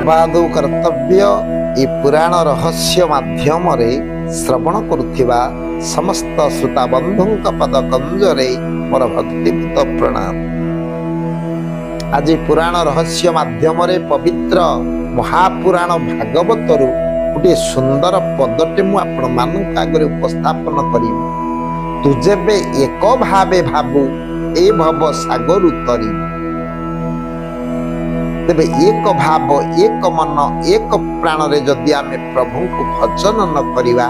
कर्तव्यादौ कर्तव्य ए पुराण रहस्य माध्यम श्रवण करुथिबा समस्त श्रोता बंधुंक पद कंजरे मोर भक्तिपूत प्रणाम। आज पुराण रहस्य माध्यम पवित्र महापुराण भागवतरु गोटे सुंदर पदटे मु आपण मानक आगे उपस्थापन करी। तु जेबे एक भावे भाबु ए भव सागर तरी। तेबे एक भाव एक मन एक प्राण रे जदि आमे प्रभु को भजन न करिवा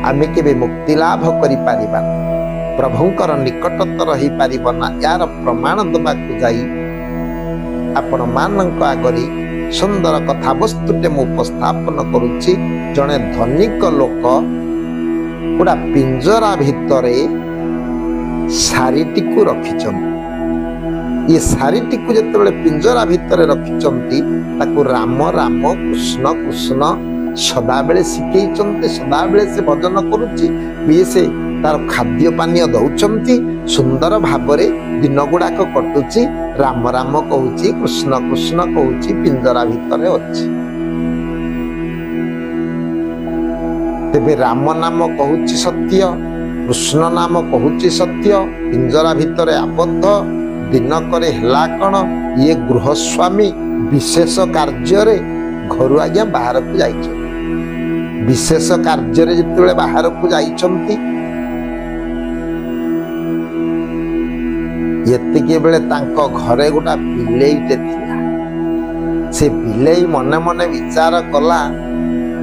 आमे केबे मुक्ति लाभ करि पारिबा। प्रभुंकर निकटतर रही पारिबना। यार प्रमाण दबाकु जाई आपण मानक आगरी सुंदर कथा वस्तुटे मु उपस्थापन करुछि। जणे धनिक लोक पुरा पिंजरा भितरे सारीटी को रखिछन। ये सारीटी को जेतेबेले पिंजरा भितरे रखिछंती ताकू राम राम कृष्ण कृष्ण सदा बेले शिखैछंती। सदा बेले से भजन करुछि बे से तार खाद्य पानीय दउछंती। सुंदर भाबरे दिन गुड़ाक कटुछि। राम राम कहूछि कृष्ण कृष्ण कहूछि पिंजरा भितरे अछि। तेबे राम नाम कहूछि सत्य कृष्ण नाम कहूछि सत्य। पिंजरा भितरे आबद्ध दिन करे हला कण ये गृहस्वामी विशेष कार्य घर आज्ञा बाहर को जाइछन। विशेष कार्य जिते बाहर को जाइछंती एतिके बेले तांको घरे गोटा बिलेईटे थिला। से बिलेई मने मने विचार कला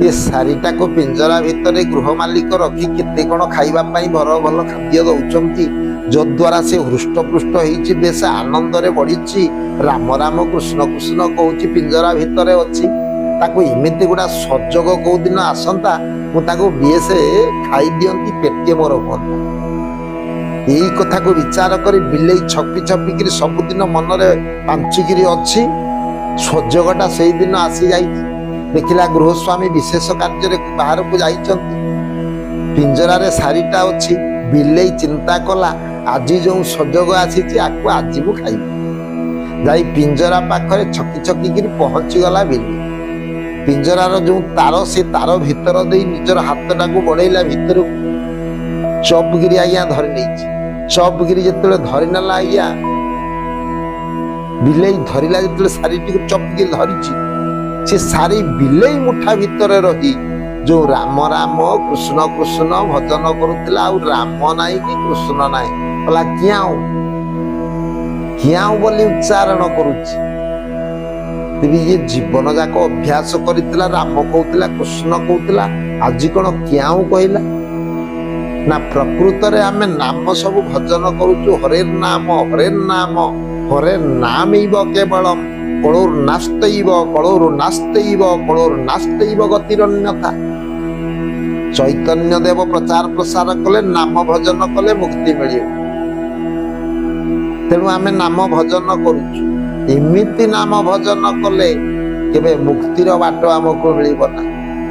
ये सारीटा को पिंजरा भितरे गृह मालिक रखी केते कोन खाइबा पई भर भल खाद्य दउचंती जो द्वारा से हृष्ट पृष्ट होईची बेस आनंद रे बढ़ीची। राम राम कृष्ण कृष्ण कहूची पिंजरा भितरे अछि। ताको इमिति गुडा सजग को दिन आसंता मु ताको बेसे खाई दियंती पेटे मोर होंता। एई कथा को विचार करी बिलेई छपी छपी करी सब दिन मन रे पांची करी अछि। सजगटा सेई दिन आसी जाईची। देखिला गृहस्वामी विशेष कार्य रे बाहर को जाइचंती। पिंजरा रे सारीटा अछि। बिलेई चिंता कला आज जो सजग आसी आकु आज मु खाइबी। जाई पिंजरा पाखरे छकी छकी गिरी पहुंची गला बिलेई। पिंजरार जो तार से तार भीतर दे निजर हाथटा को बढ़ेला भीतर चपगिरी आज्ञा धरि नैछि। चपगिरी जेतेले धरि नला आज्ञा बिलेई धरिला जेतेले सारीटी को चपगिरी धरिछि। से सारी बिलेई मुठा भीतर रही जो राम राम कृष्ण कृष्ण भजन करुला। राम नाई कि कृष्ण नाई बोला क्याऊ क्याऊ बोली उच्चारण करुछि। तेबे ये जीवन जाक अभ्यास करितला राम कहूतला कृष्ण कहूतला आज कोन क्याऊ कहला ना। प्रकृत रे आमे नाम सब भजन करूछु। हरे नाम हरे नाम हरे नामैव केवलम कलोर्नास्तैव कलोर्नास्तैव कलोर्नास्तैव गतिरन्यथा। चैतन्य देव प्रचार प्रसार कले नाम भजन कले मुक्ति मिलियो। तेणु आमे नाम भजन करूछु। एमिति नाम भजन कले केबे मुक्तिर बाट हमको मिलिबो ना।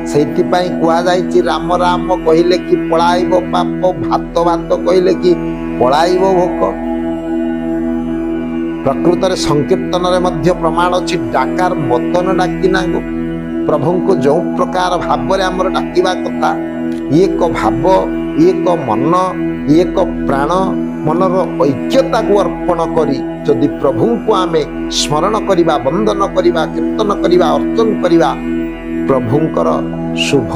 सेति पई कुआ जाईची राम राम कहिले कि पळाइबो पाप। भात भात कहिले कि पळाइबो भोक। प्रकृत रे संकीर्तन रे मध्य प्रमाण अछि। डाकार मतन डाकिना प्रभु को जो प्रकार भाव रे हमर डाकिबा कथा एक भाव एक मन एक प्राण मनर ऐक्यता को अर्पण करी जदि प्रभु को आमे स्मरण करिबा वंदन करिबा कीर्तन करिबा अर्चन करिबा प्रभुंकर शुभ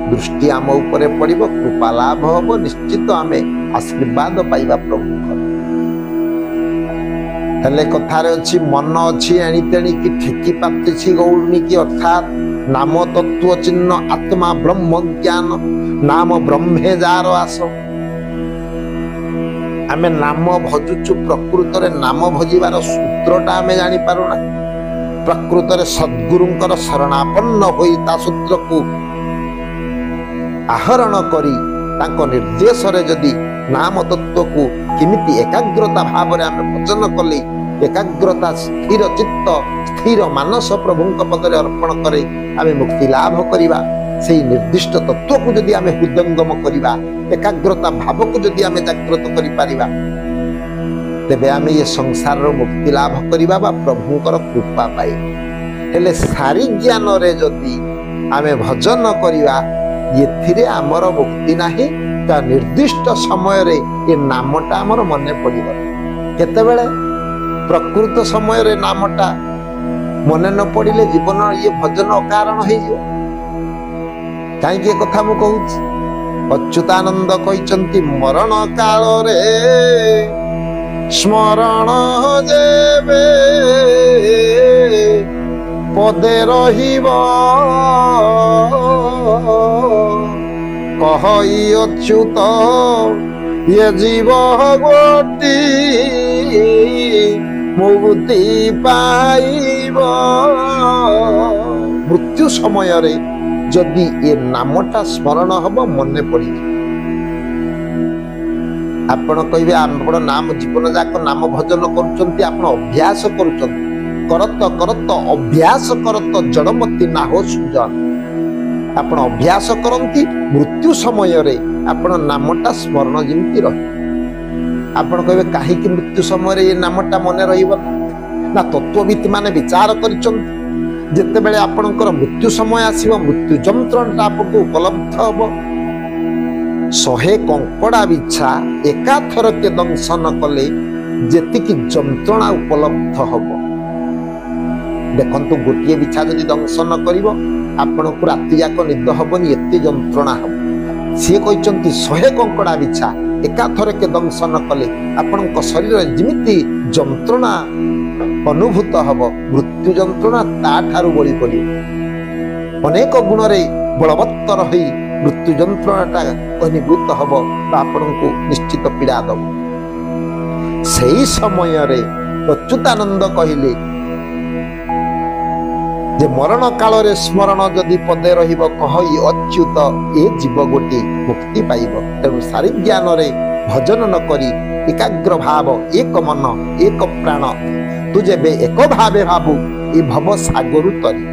दृष्टि आम उपरे पड़िबो। कृपा लाभ होबो। निश्चित आमे आशीर्वाद पाइबा प्रभुंकर। हेले कथारे अछि मन अछि एणी तेणी कि ठेकी पातिछि गौणी की। अर्थात नाम तत्व चिन्ह आत्मा ब्रह्म ज्ञान नाम ब्रह्मे जार आस। आमे नाम भजुचु प्रकृत रे नाम भजिबार सूत्रटा आमे जानि पारुना। प्रकृत रे सद्गुरुंकर शरणापन्न होई ता सूत्र को आहरण करी तांको निर्देश रे जदि नाम तत्व को किमिति एकाग्रता भाव रे आमे भजन कले एकाग्रता स्थिर चित्त स्थिर मानस प्रभुंक पदरे अर्पण करे आमे मुक्ति लाभ करिबा। सेही निर्दिष्ट तत्व को जदि आमे हृदयंगम करिबा एकाग्रता भाव को जदि आमे जागृत करि पारिबा तेबे आमे ये संसार रो मुक्ति लाभ करिबा बा प्रभुंकर कृपा पाइबा। हेले सारी ज्ञान रे जदि आमे भजन करिवा एथिरे आमर मुक्ति नाही ता निर्दिष्ट समय रे ए नामटा आमर मने पड़िबो केतेबेले प्रकृत समय रे नामटा मने न पड़िले जीवन ये भजन अकारण हो जिवो काई के कथा मु कहूची अच्युतानंद कहिचंती मरण काल रे स्मरण जेबे पदे रहिबो कहई अच्युत ये जीव गोटी मुक्ति पाइब मृत्यु समय रे जदि ये नामटा स्मरण हम मने पड़ी आपण कहिबे आपण नाम जीवन जाक नाम भजन करूचंती आपण अभ्यास करूचंती करत करत अभ्यास करत जड़मती ना हो सुजन आपण अभ्यास करंती मृत्यु समय रे आपण नामटा स्मरण जिमती रही आपण कहिबे काहे कि मृत्यु समय रे ये नामटा मने रहिबो ना तत्वविद माने विचार करिचंती जेते बेले आपनकर मृत्यु समय आसीबो मृत्यु जंत्रणा आपको उपलब्ध हबो 100 कंकड़ा बिछा एका थर के दंशन कले जेति कि जंत्रणा उपलब्ध हबो देखंतु गोटिए बिछा जदि दंशन करिवो आपनको राति जाक निद हबनी एते जंत्रणा हबो से कहिचंती 100 कंकड़ा बिछा एका थर के दंशन कले आपनक शरीर जिमिति जंत्रणा अनुभूत हब मृत्यु जंत्रणा ता ठारू बळी पड़ी अनेक गुण रे बलवत्तर होई मृत्यु जंत्रणाटा अनुभूत हब आपनको निश्चित पीड़ा दब सही समय रे अच्युतानंद कहिले जे मरण काल रे स्मरण जदि पदे रहिबो कहई अच्युत ए जीव गोटी मुक्ति पाइब तेणु सारी ज्ञान रे भजन न करी एकाग्र भाव एक मन एक प्राण तु जेबे एक भावे भाबु ए भव सागरु तरी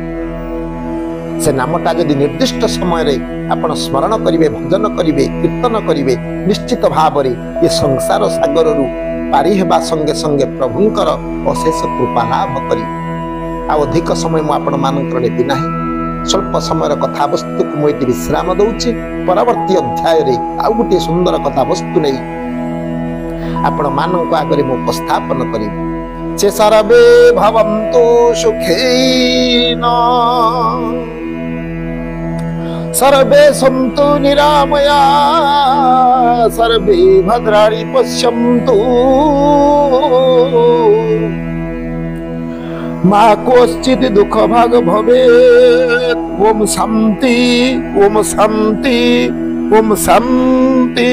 से नामटा जदि निर्दिष्ट समय रे आपण स्मरण करिवे भजन करिवे कीर्तन करिवे निश्चित भाव रे ए संसार सागर रु पारी हेबा संगे संगे प्रभुंकर अशेष कृपा लाभ करी आ अधिक समय मु आपण मानकर नेबी नाही स्वल्प समय कथा वस्तु को मोइति विश्राम दउची परवर्ती अध्याय रे आ गुटे सुंदर कथा वस्तु नै आपण मानक आगरे मु उपस्थापन करी से सर्वे भवन्तु सुखेन सर्वे सन्तु निरामया सर्वे भद्राणि पश्यन्तु मा कोश्चित् दुःख भाग भवेत् ओम शांति ओम शांति ओम शांति।